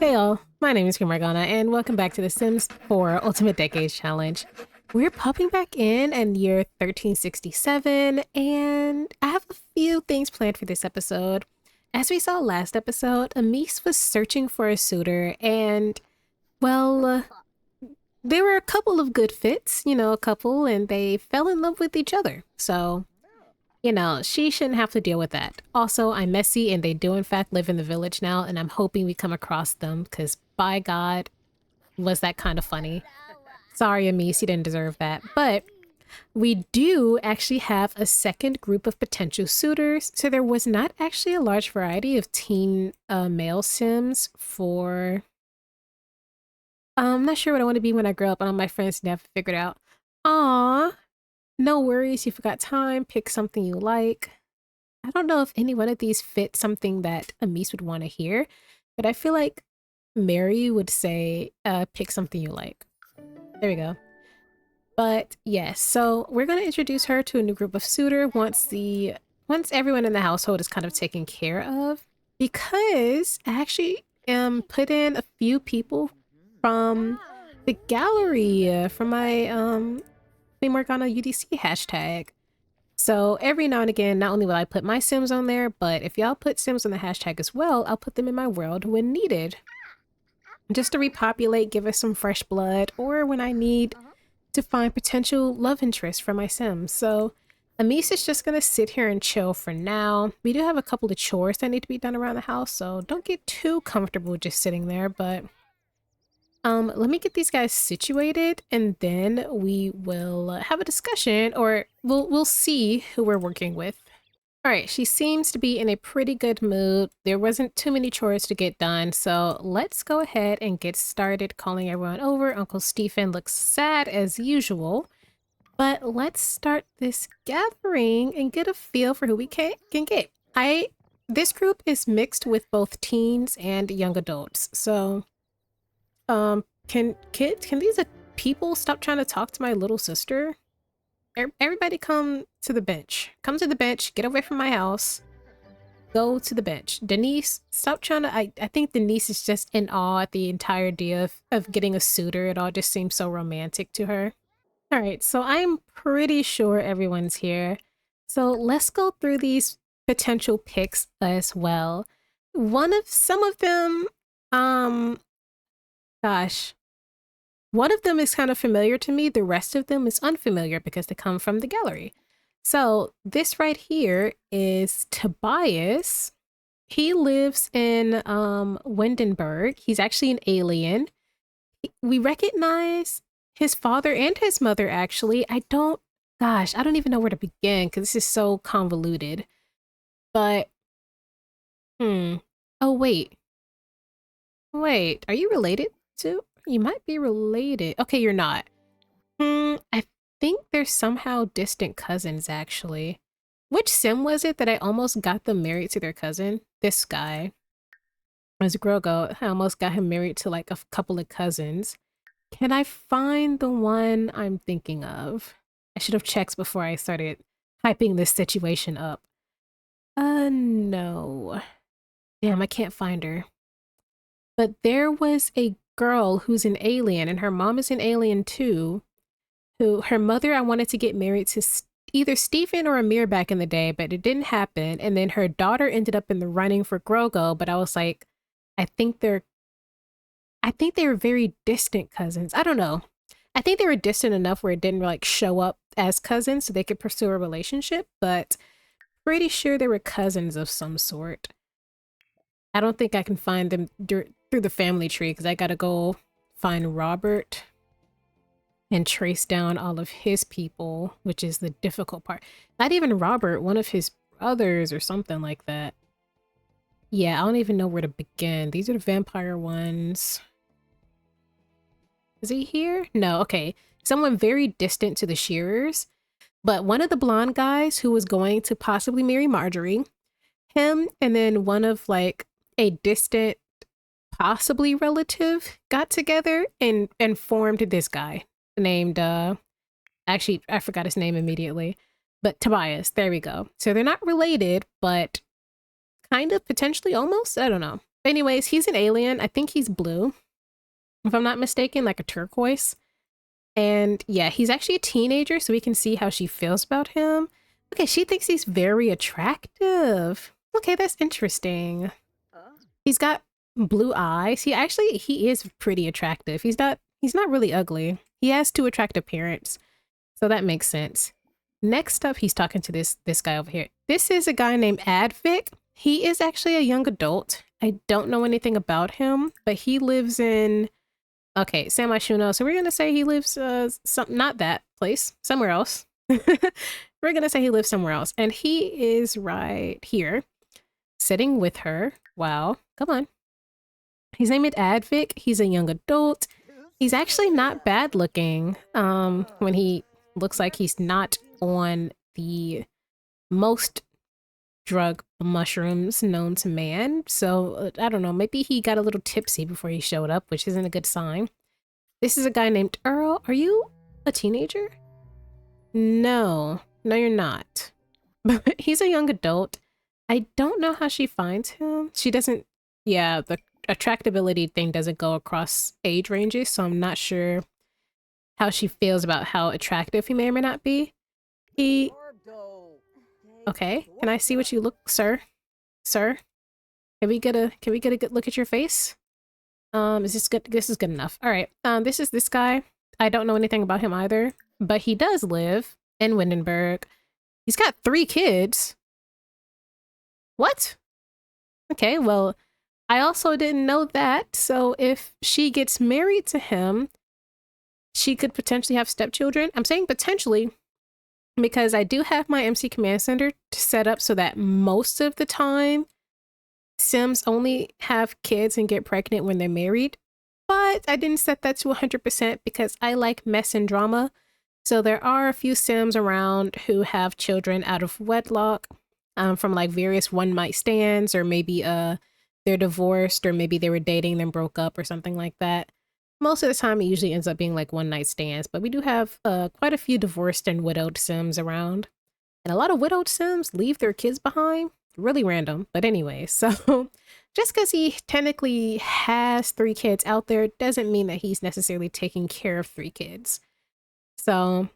Hey all, my name is MomoMorgana and welcome back to the Sims 4 Ultimate Decades Challenge. We're popping back in at year 1367 and I have a few things planned for this episode. As we saw last episode, Amice was searching for a suitor and, well, there were a couple of good fits, a couple, and they fell in love with each other. So, she shouldn't have to deal with that. Also, I'm messy and they do in fact live in the village now, and I'm hoping we come across them because by God, was that kind of funny. Sorry, Amice, you didn't deserve that. But we do actually have a second group of potential suitors. So there was not actually a large variety of teen male sims for... I'm not sure what I want to be when I grow up. None of my friends never figured out. Aww. No worries, you forgot time. Pick something you like. I don't know if any one of these fit something that Amice would want to hear, but I feel like Mary would say, pick something you like. There we go. But yes, so we're going to introduce her to a new group of suitor once everyone in the household is kind of taken care of, because I actually put in a few people from the gallery from my Morgana UDC hashtag. So every now and again, not only will I put my sims on there, but if y'all put sims on the hashtag as well, I'll put them in my world when needed. Just to repopulate, give us some fresh blood, or when I need to find potential love interest for my sims. So Amice is just going to sit here and chill for now. We do have a couple of chores that need to be done around the house, so don't get too comfortable just sitting there, but let me get these guys situated and then we will have a discussion, or we'll see who we're working with. All right, she seems to be in a pretty good mood. There wasn't too many chores to get done, so let's go ahead and get started calling everyone over. Uncle Stephen looks sad as usual, but let's start this gathering and get a feel for who we can get. This group is mixed with both teens and young adults, so can these people stop trying to talk to my little sister? Everybody come to the bench. Come to the bench. Get away from my house. Go to the bench. Denise, stop trying to... I think Denise is just in awe at the entire idea of getting a suitor. It all just seems so romantic to her. All right, so I'm pretty sure everyone's here. So let's go through these potential picks as well. Some of them, gosh, one of them is kind of familiar to me. The rest of them is unfamiliar because they come from the gallery. So this right here is Tobias. He lives in Windenburg. He's actually an alien. We recognize his father and his mother, actually. I don't even know where to begin because this is so convoluted. But, oh, wait. Wait, are you related to? You might be related. Okay, you're not. I think they're somehow distant cousins, actually. Which sim was it that I almost got them married to their cousin? This guy. It was Grogo. I almost got him married to like a couple of cousins. Can I find the one I'm thinking of? I should have checked before I started hyping this situation up. No. Damn, I can't find her. But there was a girl who's an alien, and her mom is an alien too, who her mother I wanted to get married to either Stephen or Amir back in the day, but it didn't happen. And then her daughter ended up in the running for Grogo, but I was like, I think they were very distant cousins. I don't know. I think they were distant enough where it didn't like show up as cousins so they could pursue a relationship, but pretty sure they were cousins of some sort. I don't think I can find them through the family tree because I gotta go find Robert and trace down all of his people, which is the difficult part. Not even Robert, one of his brothers or something like that. Yeah, I don't even know where to begin. These are the vampire ones. Is he here? No, okay. Someone very distant to the Shearers, but one of the blonde guys who was going to possibly marry Marjorie, him, and then one of like a distant possibly relative got together and formed this guy named actually I forgot his name immediately, but Tobias. There we go. So they're not related, but kind of, potentially, almost. I don't know. But anyways, he's an alien. I think he's blue, if I'm not mistaken, like a turquoise. And yeah, he's actually a teenager, so we can see how she feels about him. Okay, she thinks he's very attractive. Okay, that's interesting. He's got blue eyes. He is pretty attractive. He's not really ugly. He has two attractive parents. So that makes sense. Next up, he's talking to this guy over here. This is a guy named Advic. He is actually a young adult. I don't know anything about him, but he lives in, okay, San Myshuno. So we're going to say he lives, not that place, somewhere else. We're going to say he lives somewhere else. And he is right here, sitting with her. Wow, come on. He's named Advic. He's a young adult. He's actually not bad looking. When he looks like he's not on the most drug mushrooms known to man. So I don't know, maybe he got a little tipsy before he showed up, which isn't a good sign. This is a guy named Earl. Are you a teenager? No, you're not. But he's a young adult. I don't know how she finds him. She doesn't, yeah, the attractability thing doesn't go across age ranges, so I'm not sure how she feels about how attractive he may or may not be. Okay, can I see what you look, sir? Sir? Can we get a good look at your face? Is this good? This is good enough. All right. This is this guy. I don't know anything about him either, but he does live in Windenburg. He's got 3 kids. What? Okay, well, I also didn't know that. So if she gets married to him, she could potentially have stepchildren. I'm saying potentially because I do have my MC Command Center set up so that most of the time Sims only have kids and get pregnant when they're married. But I didn't set that to 100% because I like mess and drama. So there are a few Sims around who have children out of wedlock from like various one night stands, or maybe they're divorced, or maybe they were dating then broke up or something like that. Most of the time it usually ends up being like one night stands, but we do have quite a few divorced and widowed Sims around. And a lot of widowed Sims leave their kids behind. Really random, but anyway, so just because he technically has 3 kids out there doesn't mean that he's necessarily taking care of 3 kids. So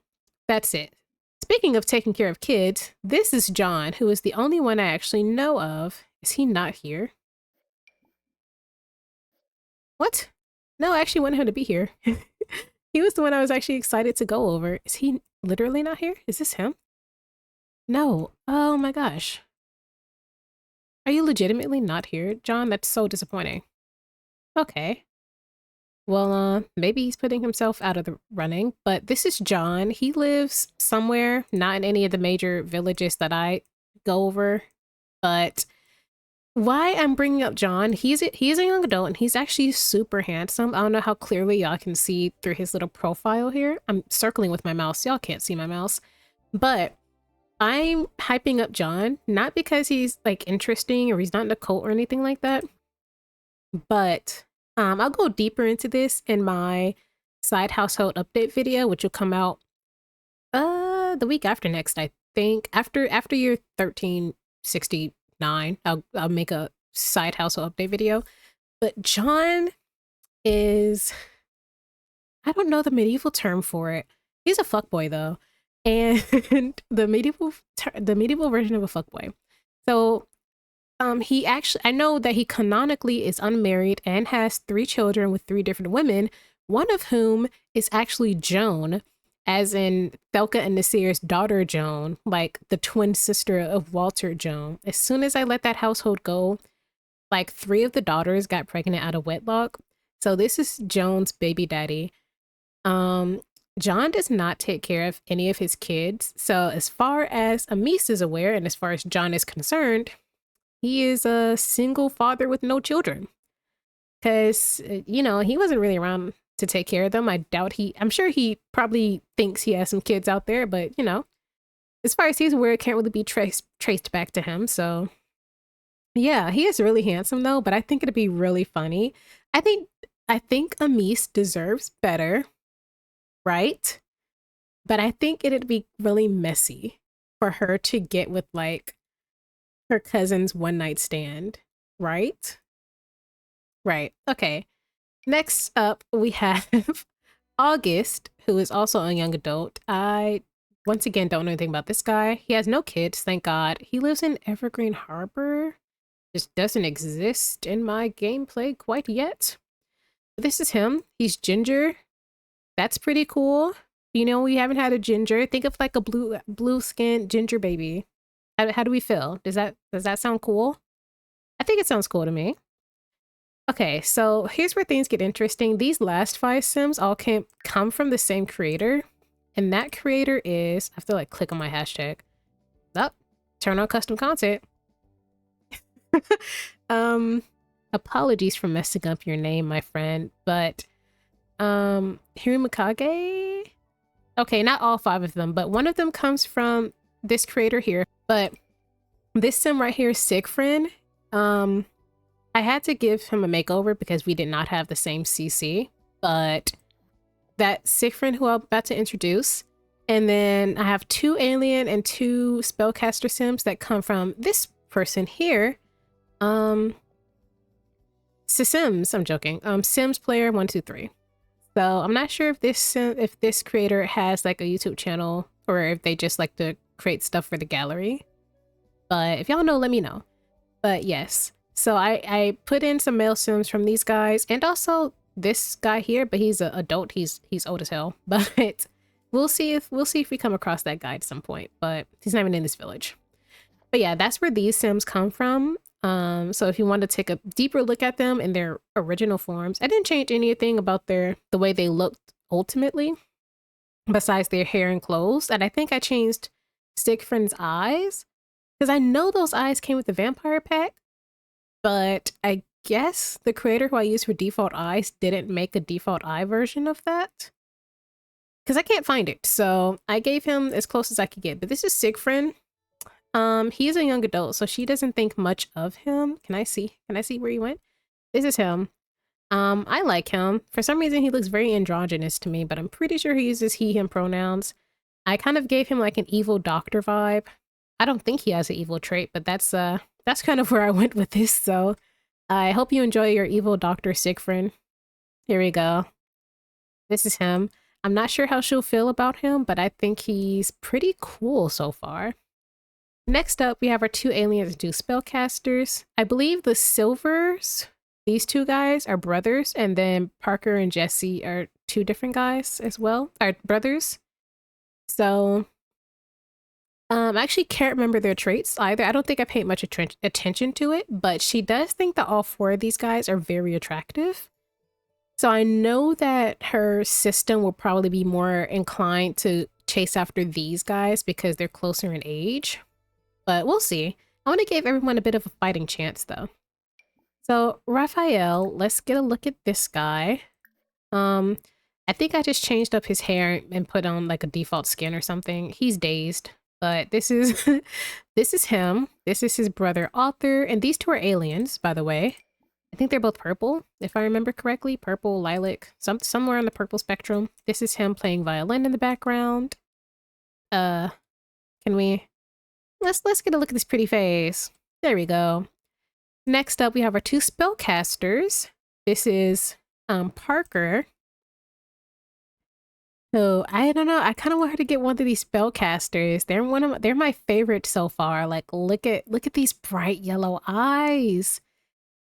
that's it. Speaking of taking care of kids, this is John, who is the only one I actually know of. Is he not here? What? No, I actually wanted him to be here. He was the one I was actually excited to go over. Is he literally not here? Is this him? No. Oh my gosh. Are you legitimately not here, John? That's so disappointing. Okay. Well, maybe he's putting himself out of the running, but this is John. He lives somewhere, not in any of the major villages that I go over, but why I'm bringing up John, he is a young adult and he's actually super handsome. I don't know how clearly y'all can see through his little profile here. I'm circling with my mouse. Y'all can't see my mouse, but I'm hyping up John, not because he's like interesting or he's not in a cult or anything like that, but I'll go deeper into this in my side household update video, which will come out the week after next, I think. After year 1369, I'll make a side household update video. But John is, I don't know the medieval term for it. He's a fuckboy though. And the medieval version of a fuckboy. So he actually, I know that he canonically is unmarried and has 3 children with 3 different women, one of whom is actually Joan, as in Thelka and Nasir's daughter Joan, like the twin sister of Walter Joan. As soon as I let that household go, like 3 of the daughters got pregnant out of wedlock. So this is Joan's baby daddy. John does not take care of any of his kids. So as far as Amice is aware, and as far as John is concerned, he is a single father with no children. Because, you know, he wasn't really around to take care of them. I'm sure he probably thinks he has some kids out there, but, you know, as far as he's aware, it can't really be traced back to him. So, yeah, he is really handsome, though, but I think it'd be really funny. I think Amice deserves better, right? But I think it'd be really messy for her to get with, like, her cousin's one night stand, right? Right. Okay. Next up, we have August, who is also a young adult. I, once again, don't know anything about this guy. He has no kids, thank God. He lives in Evergreen Harbor. Just doesn't exist in my gameplay quite yet. But this is him. He's ginger. That's pretty cool. You know, we haven't had a ginger. Think of like a blue skinned ginger baby. How do we feel? Does that sound cool? I think it sounds cool to me. Okay, so here's where things get interesting. These last 5 Sims all come from the same creator. And that creator is, I have to like click on my hashtag. Up, turn on custom content. Apologies for messing up your name, my friend, but Hirumikage? Okay, not all 5 of them, but one of them comes from this creator here. But this sim right here, Siegfried, I had to give him a makeover because we did not have the same CC, but that Siegfried who I'm about to introduce, and then I have 2 alien and 2 spellcaster sims that come from this person here. Sims, I'm joking. Sims player 123. So I'm not sure if this creator has like a YouTube channel or if they just like to create stuff for the gallery. But if y'all know, let me know. But yes, so I put in some male sims from these guys and also this guy here, but he's an adult. He's old as hell. But we'll see if we come across that guy at some point. But he's not even in this village. But yeah, that's where these sims come from. So if you want to take a deeper look at them in their original forms, I didn't change anything about the way they looked ultimately, besides their hair and clothes. And I think I changed Siegfried's eyes because I know those eyes came with the vampire pack, but I guess the creator who I used for default eyes didn't make a default eye version of that because I can't find it. So I gave him as close as I could get, but this is Siegfried. He's a young adult, so she doesn't think much of him. Can I see where he went? This is him. I like him. For some reason, he looks very androgynous to me, but I'm pretty sure he uses he, him pronouns. I kind of gave him like an evil doctor vibe. I don't think he has an evil trait, but that's kind of where I went with this. So I hope you enjoy your evil Dr. Siegfried. Here we go. This is him. I'm not sure how she'll feel about him, but I think he's pretty cool so far. Next up, we have our 2 aliens and 2 spellcasters. I believe the Silvers, these 2 guys are brothers, and then Parker and Jesse are 2 different guys as well, are brothers. So, I actually can't remember their traits either. I don't think I paid much attention to it, but she does think that all 4 of these guys are very attractive. So I know that her system will probably be more inclined to chase after these guys because they're closer in age. But we'll see. I want to give everyone a bit of a fighting chance, though. So, Raphael, let's get a look at this guy. I think I just changed up his hair and put on like a default skin or something. He's dazed, but this is this is him. This is his brother Arthur, and these 2 are aliens, by the way. I think they're both purple, if I remember correctly. Purple, lilac, somewhere on the purple spectrum. This is him playing violin in the background. Can we... Let's get a look at this pretty face. There we go. Next up, we have our 2 spellcasters. This is Parker. So I don't know. I kind of want her to get one of these spellcasters. They're my favorite so far. Like look at these bright yellow eyes.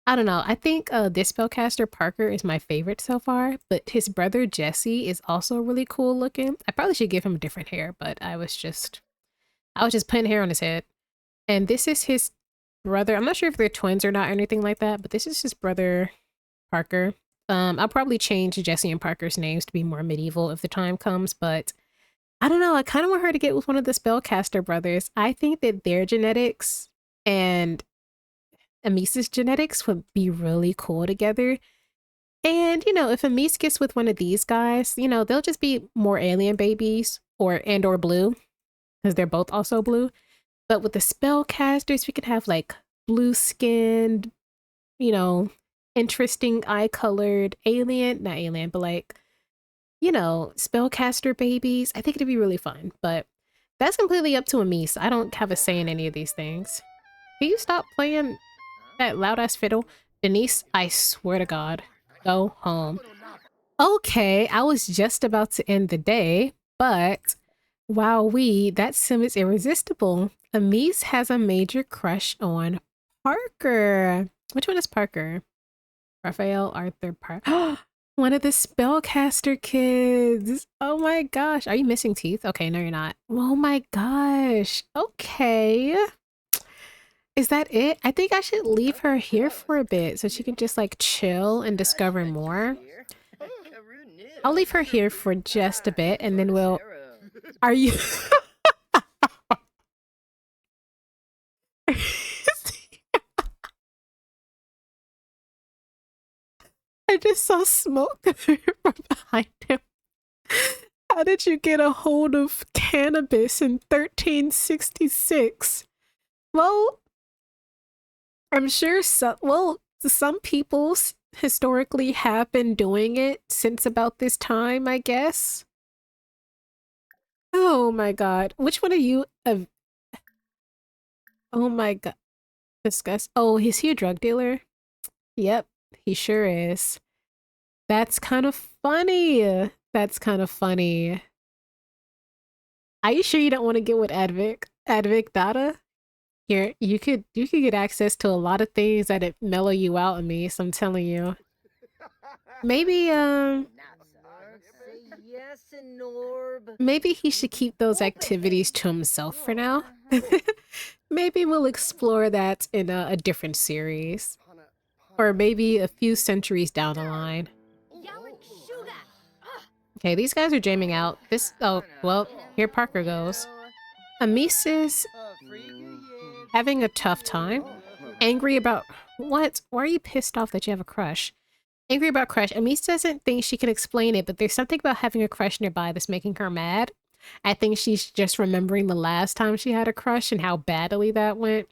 I don't know. I think this spellcaster Parker is my favorite so far, but his brother Jesse is also really cool looking. I probably should give him different hair, but I was just putting hair on his head. And this is his brother. I'm not sure if they're twins or not or anything like that, but this is his brother, Parker. I'll probably change Jesse and Parker's names to be more medieval if the time comes, but I don't know. I kind of want her to get with one of the spellcaster brothers. I think that their genetics and Amice's genetics would be really cool together. And, you know, if Amice gets with one of these guys, you know, they'll just be more alien babies or blue, because they're both also blue. But with the spellcasters, we could have like blue skinned, you know, interesting eye colored not alien, but like, you know, spellcaster babies. I think it'd be really fun, but that's completely up to Amice. I don't have a say in any of these things. Can you stop playing that loud ass fiddle? Denise, I swear to God, go home. Okay, I was just about to end the day, but wow, that sim is irresistible. Amice has a major crush on Parker. Which one is Parker? Raphael Arthur Parker. One of the spellcaster kids. Oh my gosh. Are you missing teeth? Okay, no, you're not. Oh my gosh. Okay. Is that it? I think I should leave her here for a bit so she can just like chill and discover more. I'll leave her here for just a bit and then we'll... Are you... I just saw smoke from behind him. How did you get a hold of cannabis in 1366? Well, I'm sure some people historically have been doing it since about this time, I guess. Oh my god. Which one are you? Oh my god. Discuss. Oh, is he a drug dealer? Yep, he sure is. That's kind of funny. That's kind of funny. Are you sure you don't want to get with Advic Data? Here, you could get access to a lot of things that'd mellow you out of me, so I'm telling you. Maybe maybe he should keep those activities to himself for now. Maybe we'll explore that in a different series. Or maybe a few centuries down the line. Okay, these guys are jamming out. Oh, well, here Parker goes. Amice is having a tough time. Angry about... What? Why are you pissed off that you have a crush? Angry about crush. Amice doesn't think she can explain it, but there's something about having a crush nearby that's making her mad. I think she's just remembering the last time she had a crush and how badly that went.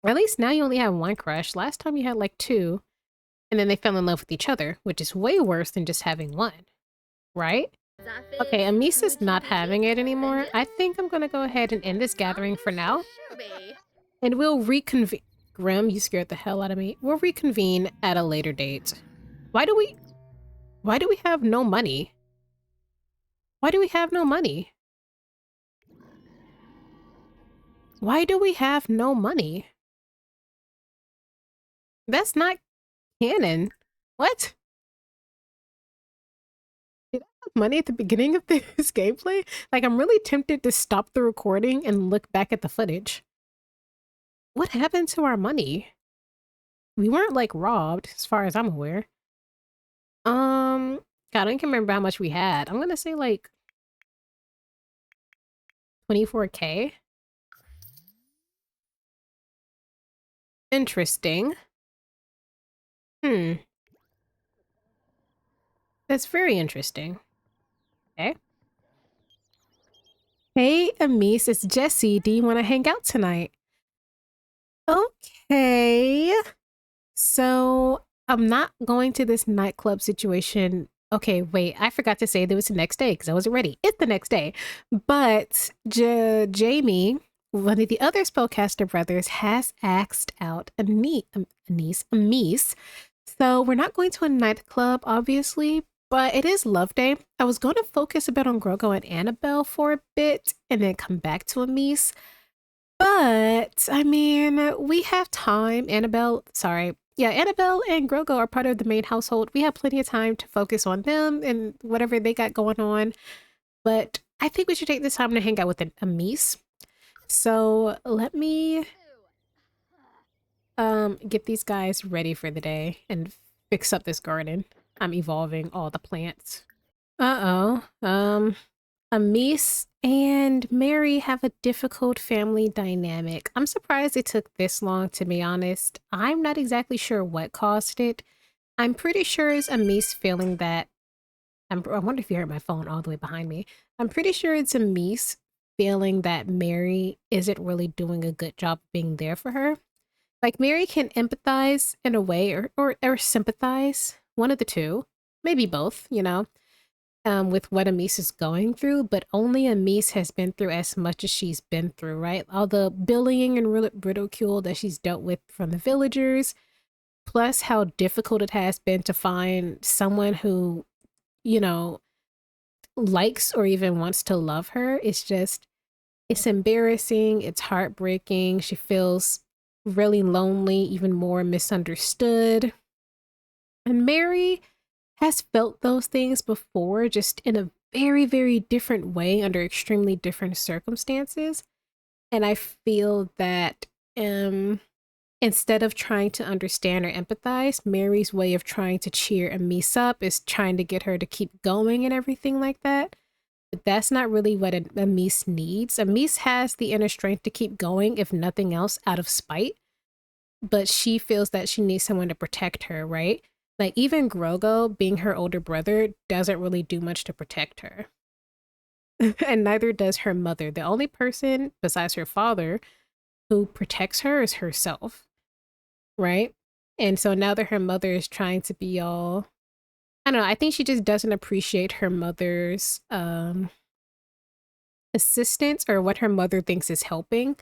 Or at least now you only have one crush. Last time you had like two. And then they fell in love with each other, which is way worse than just having one. Right? Okay, Amice is not having it anymore. I think I'm gonna go ahead and end this gathering for now. And we'll reconvene. Grim, you scared the hell out of me. We'll reconvene at a later date. Why do we have no money? Why do we have no money? Why do we have no money? That's not canon. What? Did I have money at the beginning of this gameplay? Like, I'm really tempted to stop the recording and look back at the footage. What happened to our money? We weren't, like, robbed, as far as I'm aware. God, I don't even remember how much we had. I'm gonna say, like, 24K. Interesting. That's very interesting. Okay. Hey, Amice, it's Jessie. Do you want to hang out tonight? Okay. So, I'm not going to this nightclub situation. Okay, wait, I forgot to say that it was the next day because I wasn't ready. It's the next day. But Jamie, one of the other spellcaster brothers, has asked out Amice. So we're not going to a nightclub, obviously, but it is Love Day. I was going to focus a bit on Grogo and Annabelle for a bit and then come back to Amice. But, I mean, we have time. Annabelle and Grogo are part of the main household. We have plenty of time to focus on them and whatever they got going on. But I think we should take this time to hang out with Amice. So let me get these guys ready for the day and fix up this garden. I'm evolving all the plants. Amice and Mary have a difficult family dynamic. I'm surprised it took this long, to be honest. I'm not exactly sure what caused it. I'm pretty sure it's Amice feeling that... I wonder if you heard my phone all the way behind me. I'm pretty sure it's Amice feeling that Mary isn't really doing a good job being there for her. Like, Mary can empathize in a way or sympathize. One of the two. Maybe both, you know. With what Amice is going through, but only Amice has been through as much as she's been through, right? All the bullying and ridicule that she's dealt with from the villagers, plus how difficult it has been to find someone who, you know, likes or even wants to love her. It's embarrassing, it's heartbreaking. She feels really lonely, even more misunderstood. And Mary has felt those things before, just in a very, very different way under extremely different circumstances. And I feel that instead of trying to understand or empathize, Mary's way of trying to cheer Amice up is trying to get her to keep going and everything like that. But that's not really what Amice needs. Amice has the inner strength to keep going, if nothing else, out of spite. But she feels that she needs someone to protect her, right? Like, even Grogo, being her older brother, doesn't really do much to protect her. And neither does her mother. The only person, besides her father, who protects her is herself, right? And so now that her mother is trying to be all, I don't know, I think she just doesn't appreciate her mother's assistance or what her mother thinks is helping.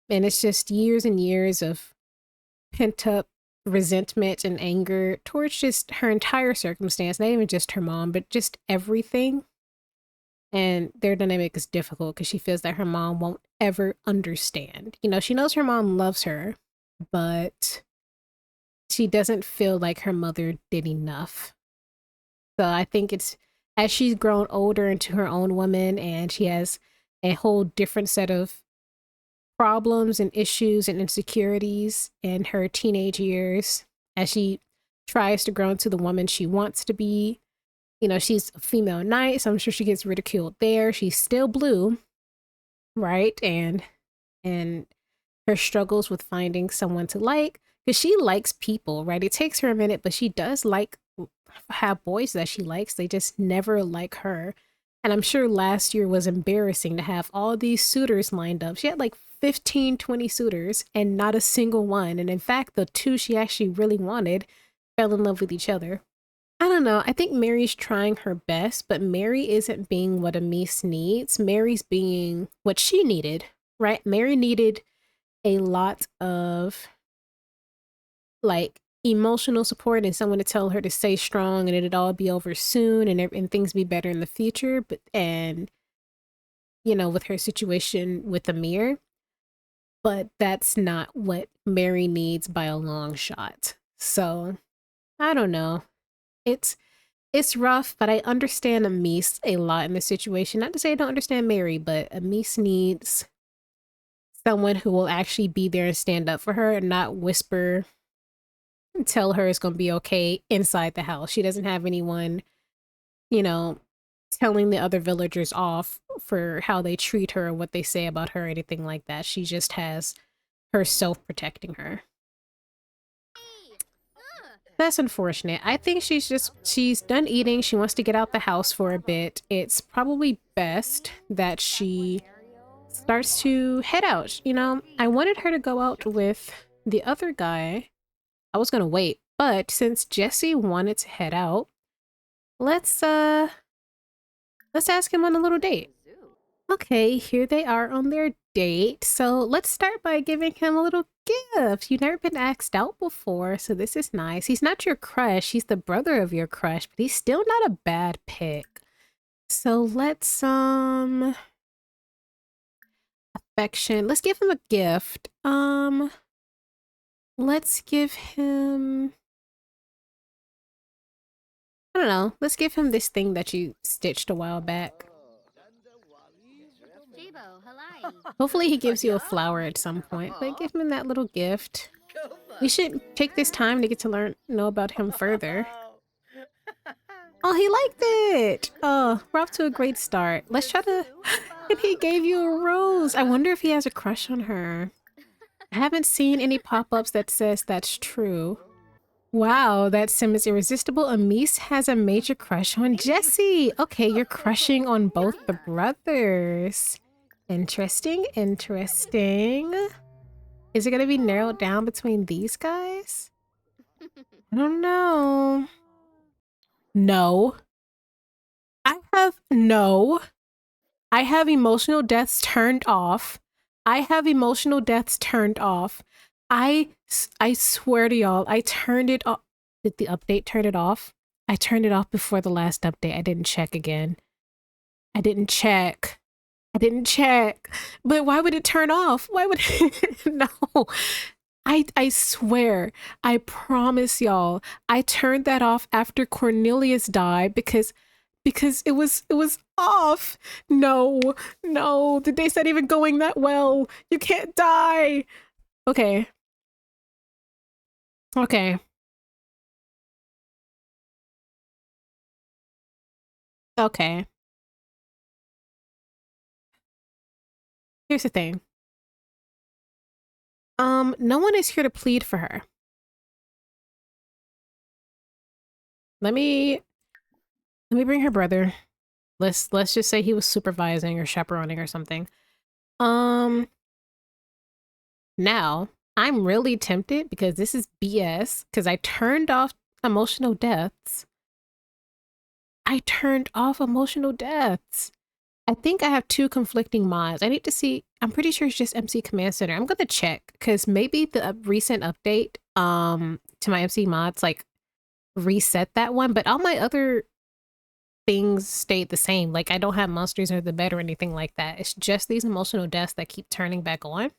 And it's just years and years of pent up resentment and anger towards just her entire circumstance, not even just her mom, but just everything. And their dynamic is difficult because she feels that her mom won't ever understand. You know, she knows her mom loves her, but she doesn't feel like her mother did enough. So I think it's as she's grown older into her own woman and she has a whole different set of problems and issues and insecurities in her teenage years, as she tries to grow into the woman she wants to be. You know, she's a female knight, so I'm sure she gets ridiculed there. She's still blue, right? And her struggles with finding someone to like, because she likes people, right? It takes her a minute, but she does like have boys that she likes. They just never like her. And I'm sure last year was embarrassing to have all these suitors lined up. She had like 15, 20 suitors and not a single one. And in fact, the two she actually really wanted fell in love with each other. I don't know. I think Mary's trying her best, but Mary isn't being what Amice needs. Mary's being what she needed, right? Mary needed a lot of like emotional support and someone to tell her to stay strong and it'd all be over soon and things be better in the future. But, and, you know, with her situation with Amir, but that's not what Mary needs by a long shot. So I don't know. It's rough, but I understand Amice a lot in this situation. Not to say I don't understand Mary, but Amice needs someone who will actually be there and stand up for her and not whisper and tell her it's going to be okay inside the house. She doesn't have anyone, you know, telling the other villagers off for how they treat her or what they say about her or anything like that. She just has herself protecting her. That's unfortunate. I think she's done eating. She wants to get out the house for a bit. It's probably best that she starts to head out. You know, I wanted her to go out with the other guy. I was gonna wait, but since Jesse wanted to head out, let's ask him on a little date. Okay, here they are on their date. So let's start by giving him a little gift. You've never been asked out before, so this is nice. He's not your crush, he's the brother of your crush, but he's still not a bad pick. So let's affection. Let's give him a gift. Let's give him, I don't know, let's give him this thing that you stitched a while back. Hopefully he gives you a flower at some point, but give him that little gift. We should take this time to get to know about him further. Oh, he liked it! Oh, we're off to a great start. Let's try to... And he gave you a rose! I wonder if he has a crush on her. I haven't seen any pop-ups that says that's true. Wow, that sim is irresistible. Amice has a major crush on Jesse. Okay, you're crushing on both the brothers. Interesting, interesting. Is it gonna be narrowed down between these guys? I don't know. No. No. I have emotional deaths turned off. I have emotional deaths turned off. I swear to y'all, I turned it off. Did the update turn it off? I turned it off before the last update. I didn't check again. I didn't check. I didn't check. But why would it turn off? Why would it? No. I swear, I promise y'all, I turned that off after Cornelius died because it was off. No, no, the day's not even going that well. You can't die. Okay. Okay. Okay. Here's the thing. No one is here to plead for her. Let me bring her brother. Let's just say he was supervising or chaperoning or something. Um Now, I'm really tempted because this is BS because I turned off emotional deaths. I turned off emotional deaths. I think I have two conflicting mods. I need to see. I'm pretty sure it's just MC Command Center. I'm gonna check because maybe the recent update to my MC mods like reset that one, but all my other things stayed the same. Like I don't have monsters or the bed or anything like that. It's just these emotional deaths that keep turning back on.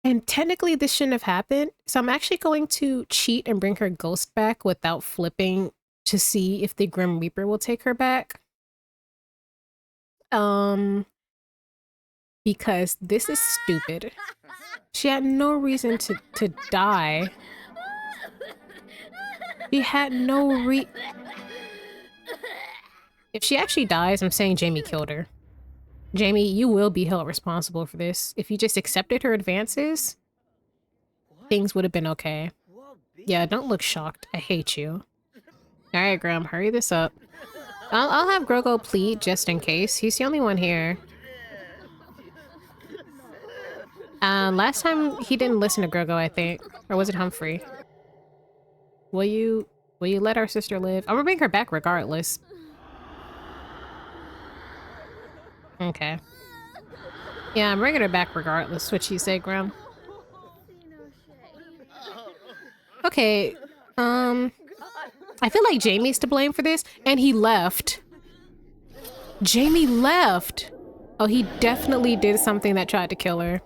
And technically this shouldn't have happened. So I'm actually going to cheat and bring her ghost back without flipping to see if the Grim Reaper will take her back. Because this is stupid. She had no reason to die. She had no If she actually dies, I'm saying Jamie killed her. Jamie, you will be held responsible for this. If you just accepted her advances, things would have been okay. Yeah, don't look shocked. I hate you. Alright, Graham, hurry this up. I'll have Grogo plead just in case. He's the only one here. Last time he didn't listen to Grogo, I think. Or was it Humphrey? Will you let our sister live? I'm gonna bring her back regardless. Okay. Yeah, I'm bringing her back regardless. What you say, Graham? Okay. I feel like Jamie's to blame for this, and he left. Jamie left. Oh, he definitely did something that tried to kill her.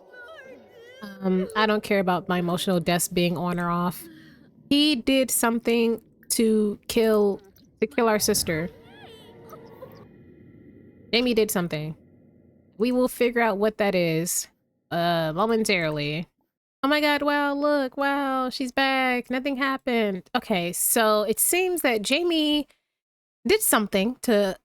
I don't care about my emotional deaths being on or off. He did something to kill our sister. Jamie did something. We will figure out what that is momentarily. Oh my god, wow, look, wow, she's back. Nothing happened. Okay, so it seems that Jamie did something to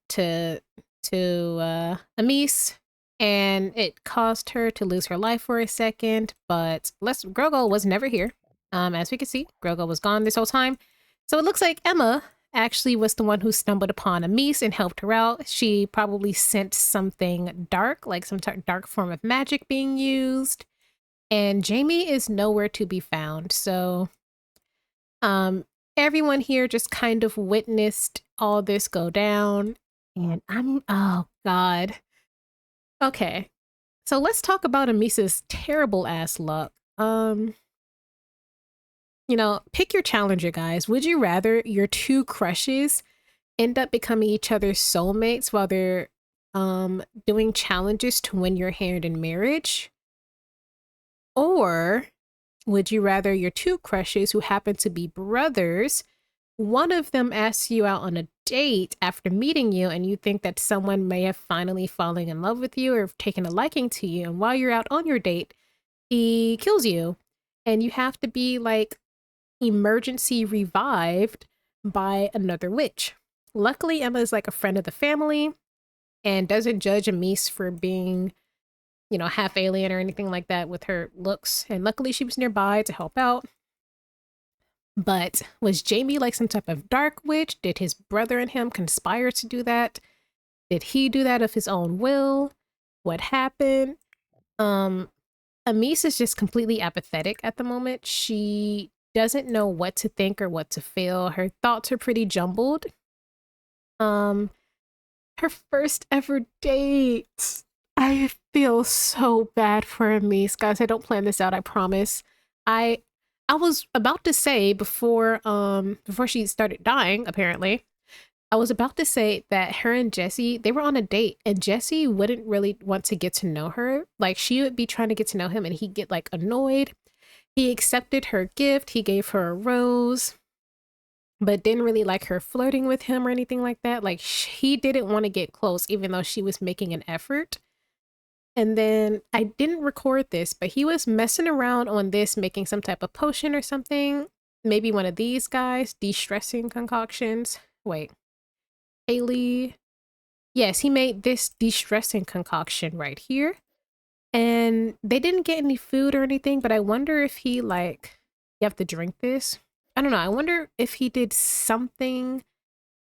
Amice, and it caused her to lose her life for a second, but Grogo was never here. As we can see, Grogo was gone this whole time. So it looks like Emma actually was the one who stumbled upon Amice and helped her out. She probably sensed something dark, like some dark form of magic being used. And Jamie is nowhere to be found. So everyone here just kind of witnessed all this go down. And oh god. Okay. So let's talk about Amice's terrible ass luck. Pick your challenger, guys. Would you rather your two crushes end up becoming each other's soulmates while they're doing challenges to win your hand in marriage? Or would you rather your two crushes who happen to be brothers, one of them asks you out on a date after meeting you and you think that someone may have finally fallen in love with you or taken a liking to you, and while you're out on your date, he kills you and you have to be like emergency revived by another witch. Luckily, Emma is like a friend of the family and doesn't judge Amice for being, half alien or anything like that with her looks. And luckily she was nearby to help out. But was Jamie like some type of dark witch? Did his brother and him conspire to do that? Did he do that of his own will? What happened? Amice is just completely apathetic at the moment. She doesn't know what to think or what to feel. Her thoughts are pretty jumbled. Her first ever date. I feel so bad for Amice, guys. I don't plan this out, I promise. I I was about to say before she started dying, apparently. I was about to say that her and Jesse, they were on a date and Jesse wouldn't really want to get to know her. Like she would be trying to get to know him and he'd get like annoyed. He accepted her gift, he gave her a rose, but didn't really like her flirting with him or anything like that. Like he didn't want to get close even though she was making an effort. And then I didn't record this, but he was messing around on this, making some type of potion or something. Maybe one of these guys, de-stressing concoctions. Wait, Haley. Yes, he made this de-stressing concoction right here. And they didn't get any food or anything, but I wonder if he like, you have to drink this. I don't know. I wonder if he did something,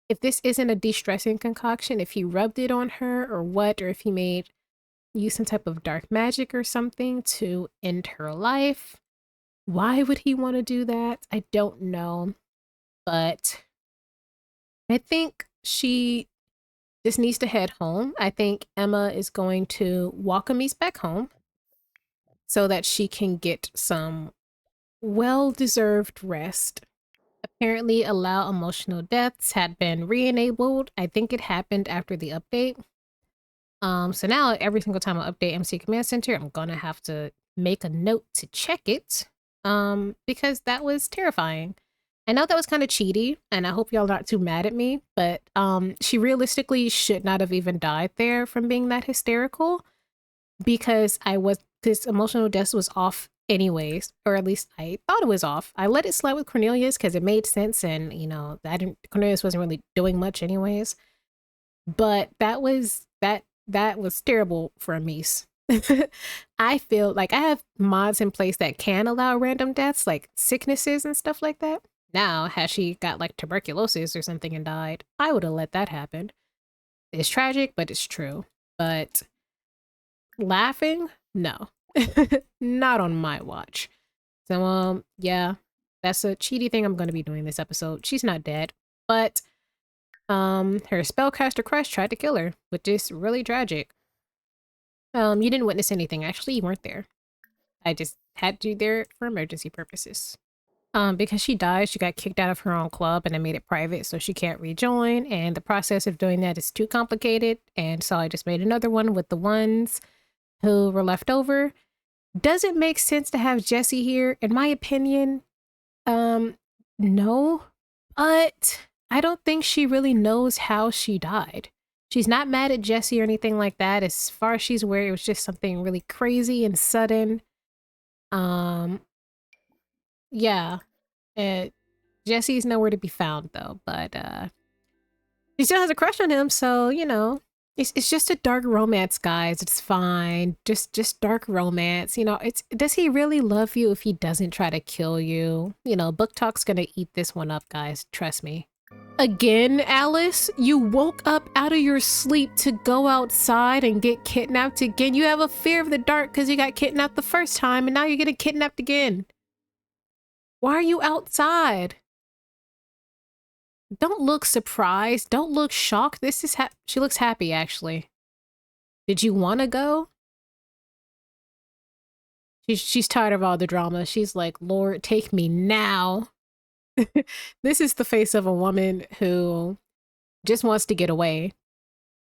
if this isn't a de-stressing concoction, if he rubbed it on her or what, or if he made use some type of dark magic or something to end her life. Why would he want to do that? I don't know. But I think she just needs to head home. I think Emma is going to walk Amice back home so that she can get some well-deserved rest. Apparently, allow emotional deaths had been re-enabled. I think it happened after the update. So now every single time I update MC Command Center, I'm gonna have to make a note to check it. Because that was terrifying. I know that was kind of cheaty, and I hope y'all not too mad at me, but she realistically should not have even died there from being that hysterical because this emotional death was off anyways, or at least I thought it was off. I let it slide with Cornelius because it made sense, and Cornelius wasn't really doing much anyways. But that was terrible for Amice. I feel like I have mods in place that can allow random deaths, like sicknesses and stuff like that. Now, had she got like tuberculosis or something and died, I would have let that happen. It's tragic, but it's true. But laughing, no, not on my watch. So, yeah, that's a cheaty thing I'm going to be doing this episode. She's not dead, but her spellcaster crush tried to kill her, which is really tragic. You didn't witness anything. Actually, you weren't there. I just had you there for emergency purposes. Because she died, she got kicked out of her own club and I made it private so she can't rejoin. And the process of doing that is too complicated. And so I just made another one with the ones who were left over. Does it make sense to have Jesse here? In my opinion, no. But I don't think she really knows how she died. She's not mad at Jesse or anything like that. As far as she's aware, it was just something really crazy and sudden. Um, yeah. Jesse's nowhere to be found though, but she still has a crush on him, so it's just a dark romance, guys. It's fine. Just dark romance. It's does he really love you if he doesn't try to kill you? Book Talk's gonna eat this one up, guys. Trust me. Again, Alice, you woke up out of your sleep to go outside and get kidnapped again. You have a fear of the dark because you got kidnapped the first time and now you're getting kidnapped again. Why are you outside? Don't look surprised. Don't look shocked. She looks happy, actually. Did you want to go? She's tired of all the drama. She's like, Lord, take me now. This is the face of a woman who just wants to get away.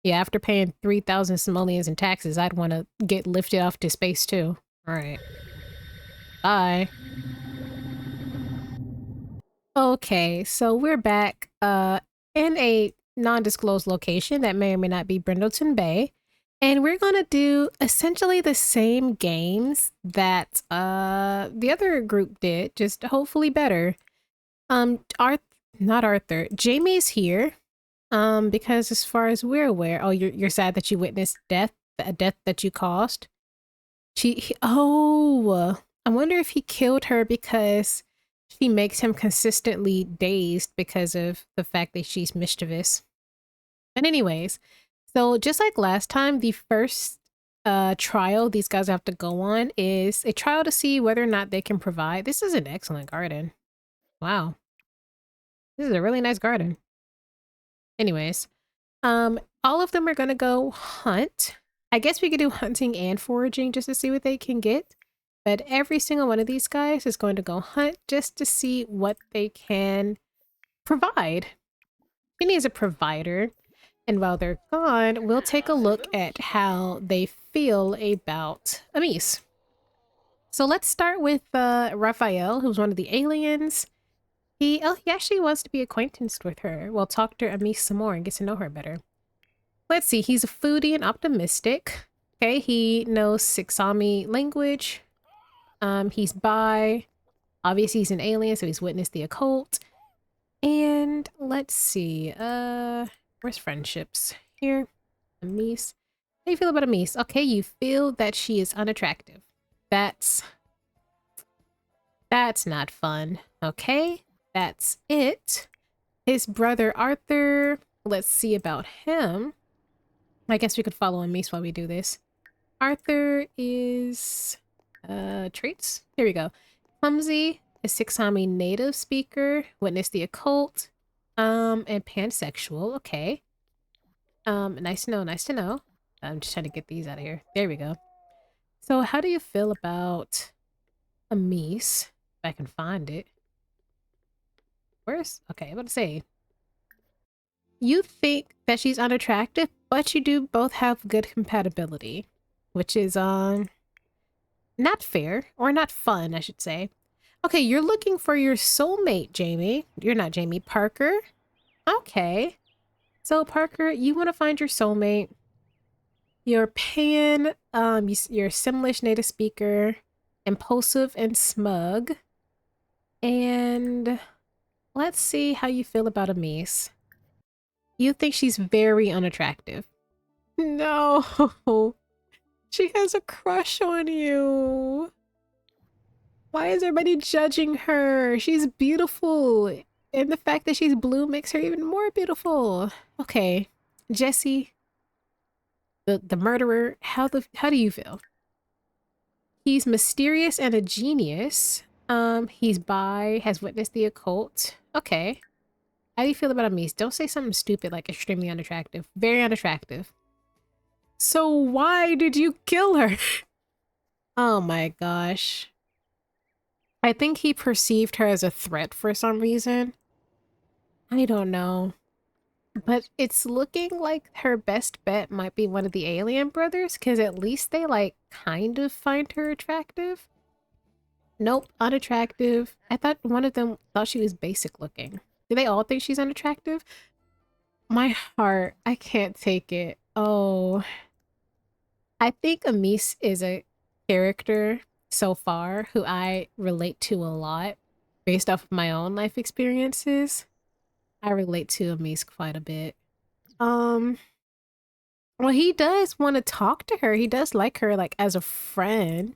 Yeah, after paying 3,000 simoleons in taxes, I'd want to get lifted off to space too. All right. Bye. Okay, so we're back in a non-disclosed location that may or may not be Brindleton Bay. And we're gonna do essentially the same games that the other group did, just hopefully better. Not Arthur. Jamie's here. Because as far as we're aware, oh, you're sad that you witnessed a death that you caused. I wonder if he killed her because she makes him consistently dazed because of the fact that she's mischievous. But anyways, so just like last time, the first trial these guys have to go on is a trial to see whether or not they can provide. This is an excellent garden. Wow. This is a really nice garden. Anyways, all of them are gonna go hunt. I guess we could do hunting and foraging just to see what they can get. But every single one of these guys is going to go hunt just to see what they can provide. She needs a provider. And while they're gone, we'll take a look at how they feel about Amice. So let's start with Raphael, who's one of the aliens. He actually wants to be acquainted with her. We'll talk to Amice some more and get to know her better. Let's see, he's a foodie and optimistic. Okay, he knows Sixami language. He's bi. Obviously, he's an alien, so he's witnessed the occult. And let's see, where's friendships? Here, Amice. How do you feel about Amice? Okay, you feel that she is unattractive. That's not fun. Okay, that's it. His brother Arthur, let's see about him. I guess we could follow Amice while we do this. Arthur is traits. Here we go. Clumsy, a Sixami native speaker, witnessed the occult, and pansexual. Okay. Nice to know, nice to know. I'm just trying to get these out of here. There we go. So how do you feel about Amice? If I can find it. Okay, I'm about to say. You think that she's unattractive, but you do both have good compatibility, which is not fair, or not fun, I should say. Okay, you're looking for your soulmate, Jamie. You're not Jamie, Parker. Okay. So Parker, you want to find your soulmate. You're you're a Simlish native speaker, impulsive and smug. And let's see how you feel about Amice. You think she's very unattractive. No. She has a crush on you. Why is everybody judging her? She's beautiful. And the fact that she's blue makes her even more beautiful. Okay, Jesse, the murderer, how do you feel? He's mysterious and a genius. He's bi, has witnessed the occult. Okay. How do you feel about Amice? Don't say something stupid like extremely unattractive. Very unattractive. So why did you kill her? Oh my gosh. I think he perceived her as a threat for some reason. I don't know. But it's looking like her best bet might be one of the alien brothers, because at least they, like, kind of find her attractive. Nope, unattractive. I thought one of them thought she was basic looking. Do they all think she's unattractive? My heart, I can't take it. Oh. I think Amice is a character so far who I relate to a lot based off of my own life experiences. I relate to Amice quite a bit. Well, he does want to talk to her. He does like her, like, as a friend.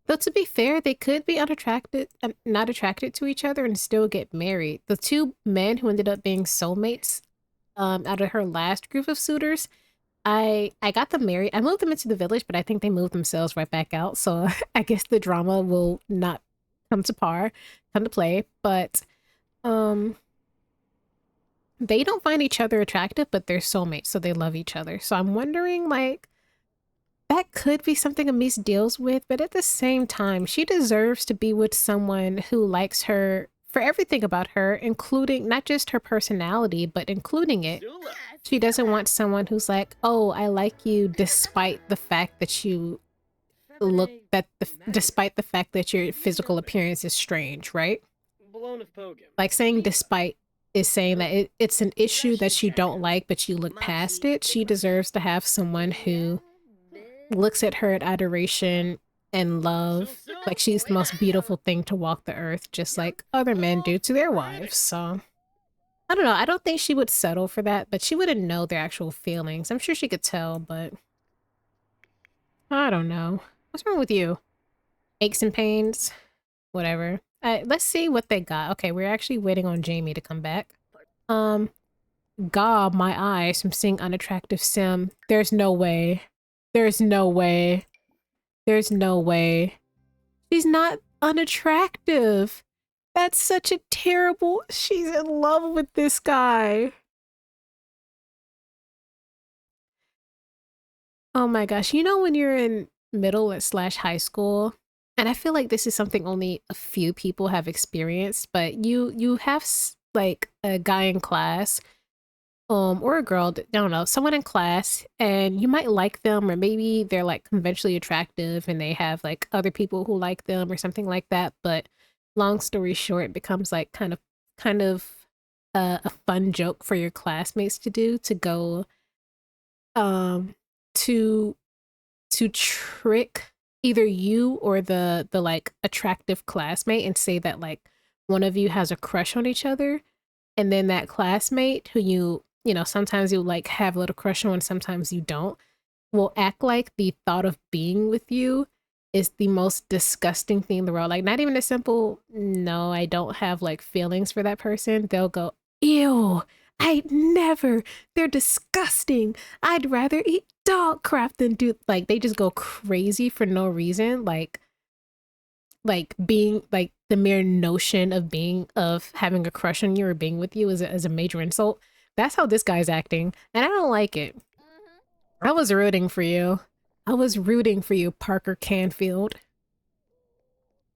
Though to be fair, they could be unattracted, not attracted to each other and still get married. The two men who ended up being soulmates, out of her last group of suitors, I got them married. I moved them into the village, but I think they moved themselves right back out. So I guess the drama will not come to play. But they don't find each other attractive, but they're soulmates, so they love each other. So I'm wondering, like, that could be something Amice deals with, but at the same time, she deserves to be with someone who likes her for everything about her, including not just her personality, but including it. She doesn't want someone who's like, oh, I like you despite the fact that you despite the fact that your physical appearance is strange, right? Like, saying despite is saying that it's an issue that you don't like, but you look past it. She deserves to have someone who looks at her in adoration and love, like she's the most beautiful thing to walk the earth, just like other men do to their wives. So I don't know. I don't think she would settle for that, but she wouldn't know their actual feelings. I'm sure she could tell, but I don't know. What's wrong with you? Aches and pains? Whatever. Let's see what they got. Okay, we're actually waiting on Jamie to come back. God, my eyes from seeing unattractive Sim. There's no way. There's no way. There's no way. She's not unattractive. That's such a terrible... She's in love with this guy. Oh my gosh. You know, when you're in middle slash high school, and I feel like this is something only a few people have experienced, but you have like a guy in class, or a girl, I don't know, someone in class, and you might like them, or maybe they're like conventionally attractive and they have like other people who like them or something like that. But long story short, it becomes like kind of a fun joke for your classmates to do to go um to trick either you or the like attractive classmate and say that like one of you has a crush on each other, and then that classmate who you know sometimes you like have a little crush on, sometimes you don't, will act like the thought of being with you is the most disgusting thing in the world. Like, not even a simple, no, I don't have like feelings for that person. They'll go, ew, I'd never. They're disgusting. I'd rather eat dog crap than do, like, they just go crazy for no reason. Like being like the mere notion of having a crush on you or being with you is a major insult. That's how this guy's acting, and I don't like it. I was rooting for you. I was rooting for you, Parker Canfield.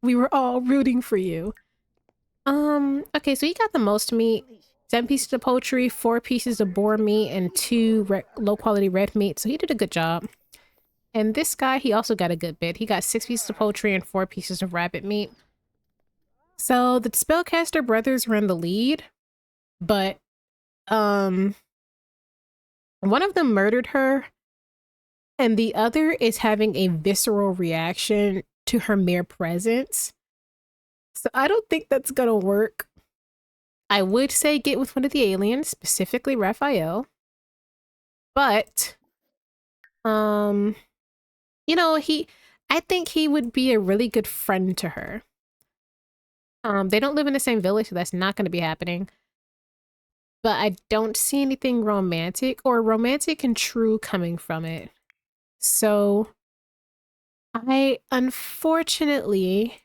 We were all rooting for you. Okay, so you got the most meat, 10 pieces of poultry, 4 pieces of boar meat, and 2 low quality red meat. So he did a good job. And this guy, he also got a good bit. He got 6 pieces of poultry and 4 pieces of rabbit meat. So the spellcaster brothers were in the lead, but one of them murdered her, and the other is having a visceral reaction to her mere presence. So I don't think that's gonna work. I would say get with one of the aliens, specifically Raphael. But you know, I think he would be a really good friend to her. They don't live in the same village, so that's not gonna be happening. But I don't see anything romantic or romantic and true coming from it. So I unfortunately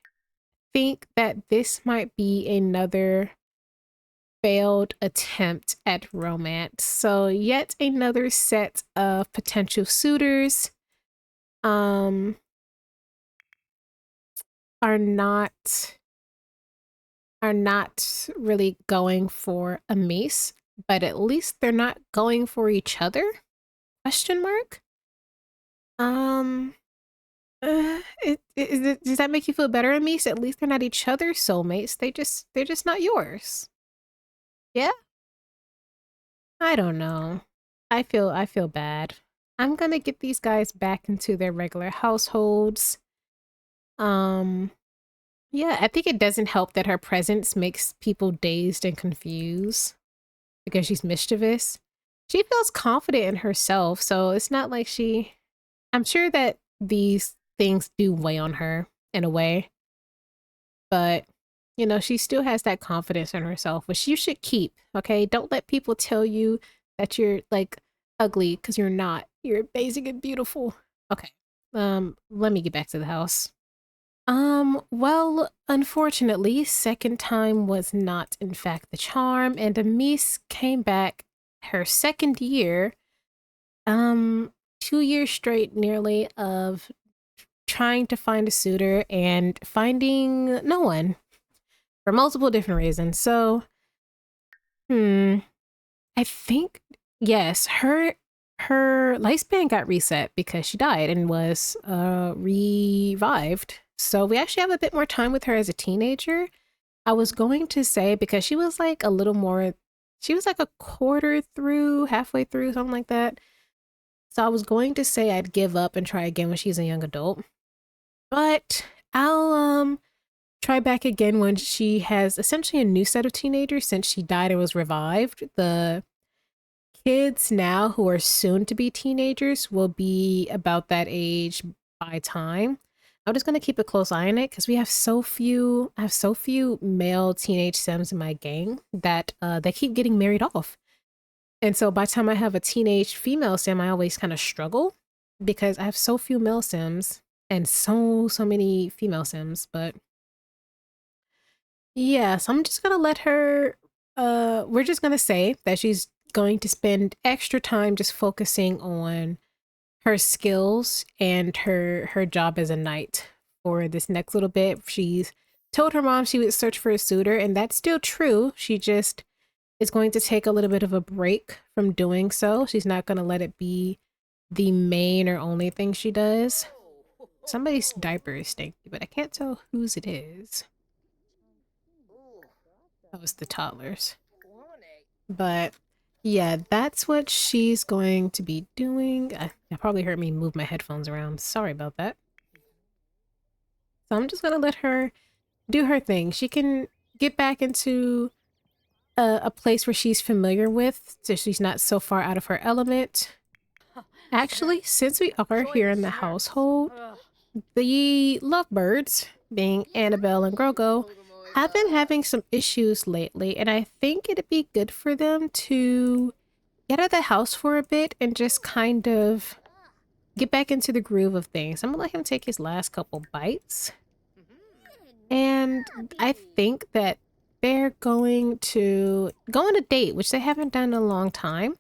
think that this might be another failed attempt at romance. So yet another set of potential suitors um are not really going for Amice, but at least they're not going for each other? Question mark. Um does that make you feel better, Amice? At least they're not each other's soulmates. They're just not yours. Yeah? I don't know. I feel bad. I'm gonna get these guys back into their regular households. Um, yeah, I think it doesn't help that her presence makes people dazed and confused because she's mischievous. She feels confident in herself, so it's not like I'm sure that these things do weigh on her in a way, but you know, she still has that confidence in herself, which you should keep, okay? Don't let people tell you that you're like ugly because you're not. You're amazing and beautiful. Okay. Let me get back to the house. Well, unfortunately, second time was not in fact the charm, and Amice came back her second year, 2 years straight nearly of trying to find a suitor and finding no one for multiple different reasons. So, I think yes, her lifespan got reset because she died and was revived. So we actually have a bit more time with her as a teenager. I was going to say because she was like a little more, she was like a quarter through, halfway through, something like that. So I was going to say I'd give up and try again when she's a young adult. But I'll try back again when she has essentially a new set of teenagers since she died and was revived. The kids now who are soon to be teenagers will be about that age by time. I'm just gonna keep a close eye on it because we have so few. I have so few male teenage Sims in my gang that they keep getting married off, and so by the time I have a teenage female Sim, I always kind of struggle because I have so few male Sims and so many female Sims. But yeah, so I'm just gonna let her. We're just gonna say that she's going to spend extra time just focusing on her skills and her job as a knight for this next little bit. She's told her mom she would search for a suitor, and that's still true. She just is going to take a little bit of a break from doing so. She's not going to let it be the main or only thing she does. Somebody's diaper is stinky, but I can't tell whose it is. That was the toddlers. But yeah, that's what she's going to be doing. I probably heard me move my headphones around. Sorry about that. So I'm just going to let her do her thing. She can get back into a place where she's familiar with, so she's not so far out of her element. Actually, since we are here in the household, the lovebirds, being Annabelle and Grogo, have been having some issues lately, and I think it'd be good for them to get out of the house for a bit and just kind of get back into the groove of things. I'm gonna let him take his last couple bites. And I think that they're going to go on a date, which they haven't done in a long time.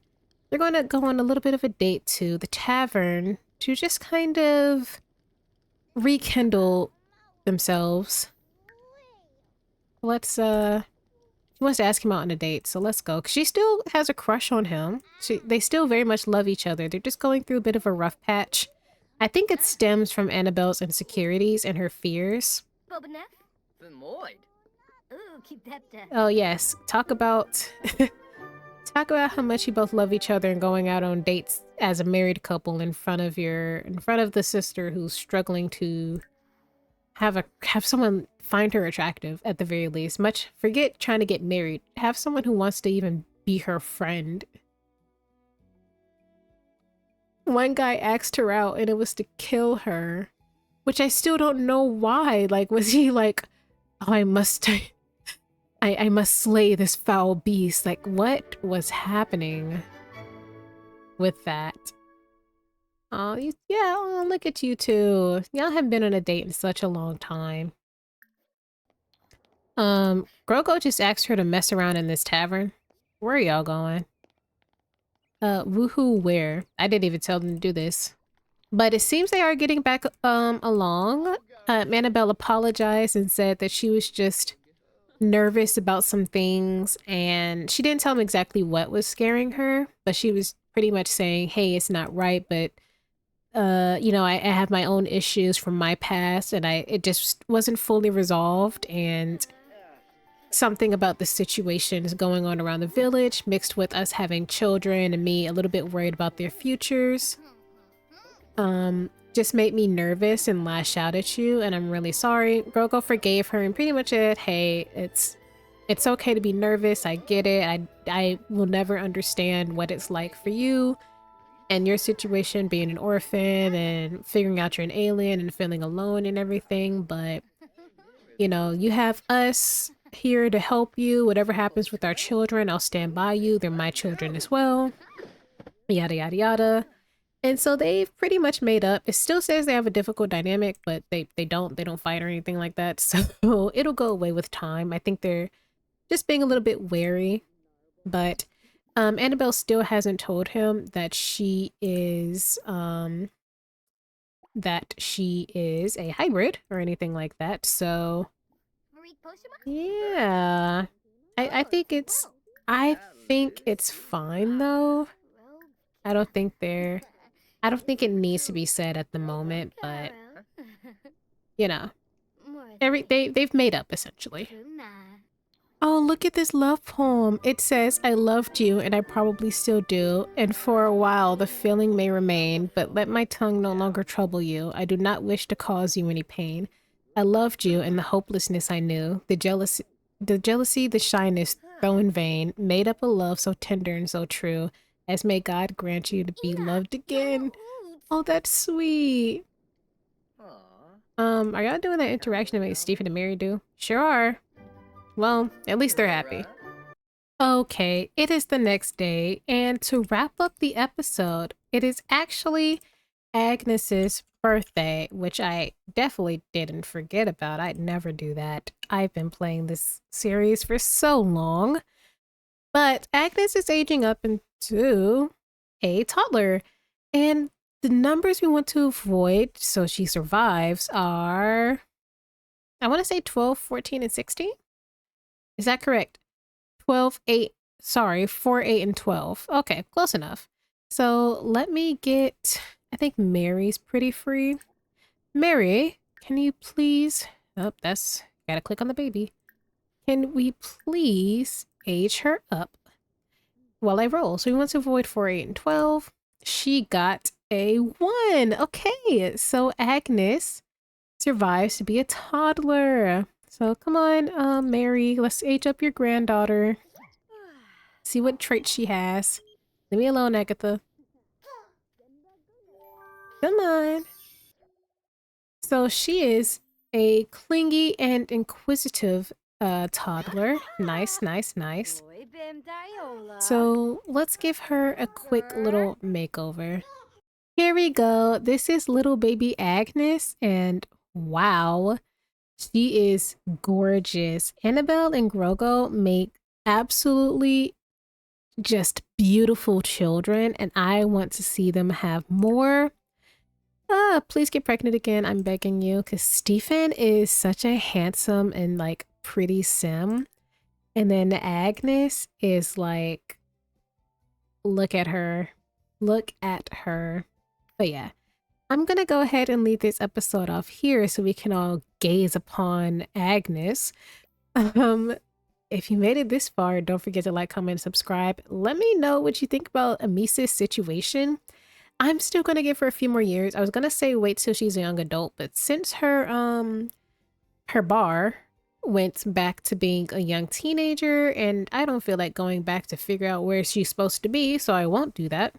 They're going to go on a little bit of a date to the tavern to just kind of rekindle themselves. Let's, she wants to ask him out on a date, so let's go. 'Cause she still has a crush on him. They still very much love each other. They're just going through a bit of a rough patch. I think it stems from Annabelle's insecurities and her fears. Oh yes, talk about talk about how much you both love each other and going out on dates as a married couple in front of the sister who's struggling to have someone find her attractive at the very least. Forget trying to get married. Have someone who wants to even be her friend. One guy asked her out and it was to kill her, which I still don't know why. Like, was he like, oh, I must slay this foul beast. Like, what was happening with that? Oh, yeah, oh, look at you two. Y'all haven't been on a date in such a long time. Grogo just asked her to mess around in this tavern. Where are y'all going? Woohoo where? I didn't even tell them to do this. But it seems they are getting back, along. Annabelle apologized and said that she was just nervous about some things, and she didn't tell him exactly what was scaring her, but she was pretty much saying, hey, it's not right, but you know, I have my own issues from my past, and it just wasn't fully resolved, and something about the situation is going on around the village, mixed with us having children and me a little bit worried about their futures. Just made me nervous and lash out at you, and I'm really sorry. Grogo forgave her and pretty much said, hey, it's okay to be nervous. I get it. I will never understand what it's like for you and your situation, being an orphan and figuring out you're an alien and feeling alone and everything. But, you know, you have us here to help you. Whatever happens with our children, I'll stand by you. They're my children as well. Yada, yada, yada. And so they've pretty much made up. It still says they have a difficult dynamic, but they don't fight or anything like that. So it'll go away with time. I think they're just being a little bit wary. But Annabelle still hasn't told him that she is a hybrid or anything like that. So yeah. I think it's fine though. I don't think it needs to be said at the moment, but you know, they've made up essentially. Oh, look at this love poem. It says, I loved you and I probably still do, and for a while the feeling may remain, but let my tongue no longer trouble you. I do not wish to cause you any pain. I loved you and the hopelessness I knew, the jealousy, the shyness, though in vain, made up a love so tender and so true, as may God grant you to be loved again. Oh, that's sweet. Are y'all doing that interaction that made Stephen and Mary do? Sure are. Well, at least they're happy. Okay, it is the next day, and to wrap up the episode, it is actually Agnes's birthday, which I definitely didn't forget about. I'd never do that. I've been playing this series for so long. But Agnes is aging up into a toddler, and The numbers we want to avoid so she survives are, I want to say 12, 14, and 16. Is that correct? 12, 8, sorry, 4, 8, and 12. Okay, close enough. So let me get, I think Mary's pretty free. Mary, can you please, oh, that's, gotta click on the baby. Can we please age her up while I roll? So we want to avoid 4, 8, and 12. She got a 1. Okay, so Agnes survives to be a toddler. So come on, Mary, let's age up your granddaughter. See what traits she has. Leave me alone, Agatha. Come on. So she is a clingy and inquisitive toddler. Nice, nice, nice. So let's give her a quick little makeover. Here we go. This is little baby Agnes, and wow, she is gorgeous. Annabelle and Grogo make absolutely just beautiful children, and I want to see them have more. Please get pregnant again, I'm begging you, because Stephen is such a handsome and like pretty sim. And then Agnes is like, look at her. Look at her. But yeah, I'm gonna go ahead and leave this episode off here so we can all gaze upon Agnes. If you made it this far, don't forget to like, comment, and subscribe. Let me know what you think about Amice's situation. I'm still gonna give her a few more years. I was gonna say wait till she's a young adult, but since her bar went back to being a young teenager, and I don't feel like going back to figure out where she's supposed to be, so I won't do that.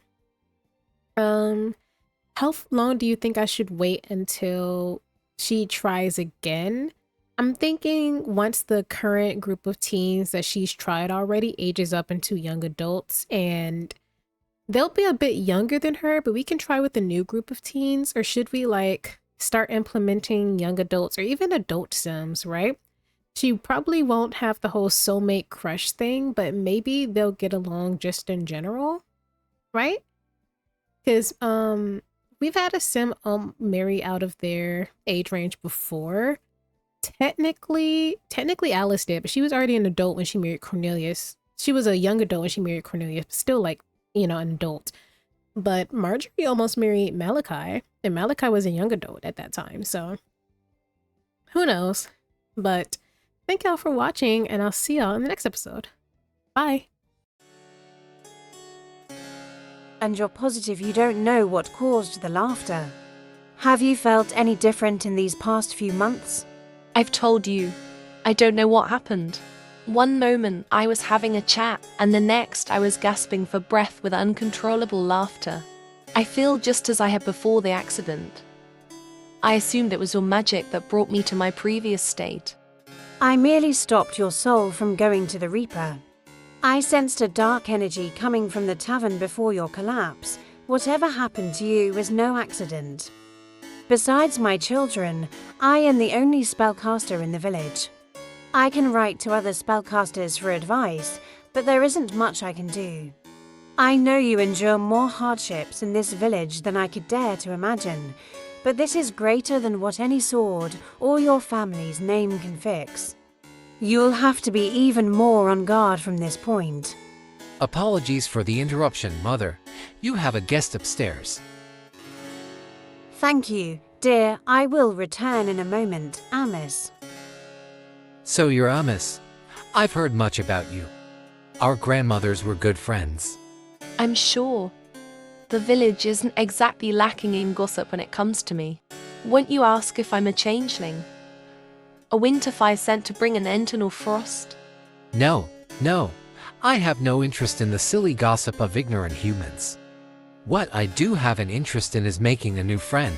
How long do you think I should wait until she tries again? I'm thinking once the current group of teens that she's tried already ages up into young adults, and they'll be a bit younger than her, but we can try with a new group of teens. Or should we like start implementing young adults or even adult sims, right? She probably won't have the whole soulmate crush thing, but maybe they'll get along just in general, right? Because we've had a sim marry out of their age range before. Technically Alice did, but she was already an adult when she married Cornelius. She was a young adult when she married Cornelius, but still like, you know, an adult. But Marjorie almost married Malachi, and Malachi was a young adult at that time, so who knows? But thank y'all for watching, and I'll see y'all in the next episode. Bye! And you're positive you don't know what caused the laughter? Have you felt any different in these past few months? I've told you, I don't know what happened. One moment I was having a chat, and the next I was gasping for breath with uncontrollable laughter. I feel just as I had before the accident. I assumed it was your magic that brought me to my previous state. I merely stopped your soul from going to the Reaper. I sensed a dark energy coming from the tavern before your collapse. Whatever happened to you was no accident. Besides my children, I am the only spellcaster in the village. I can write to other spellcasters for advice, but there isn't much I can do. I know you endure more hardships in this village than I could dare to imagine, but this is greater than what any sword or your family's name can fix. You'll have to be even more on guard from this point. Apologies for the interruption, Mother. You have a guest upstairs. Thank you, dear. I will return in a moment, Amice. So you're Amice. I've heard much about you. Our grandmothers were good friends. I'm sure. The village isn't exactly lacking in gossip when it comes to me. Won't you ask if I'm a changeling? A winterfire sent to bring an end to no frost? No. I have no interest in the silly gossip of ignorant humans. What I do have an interest in is making a new friend.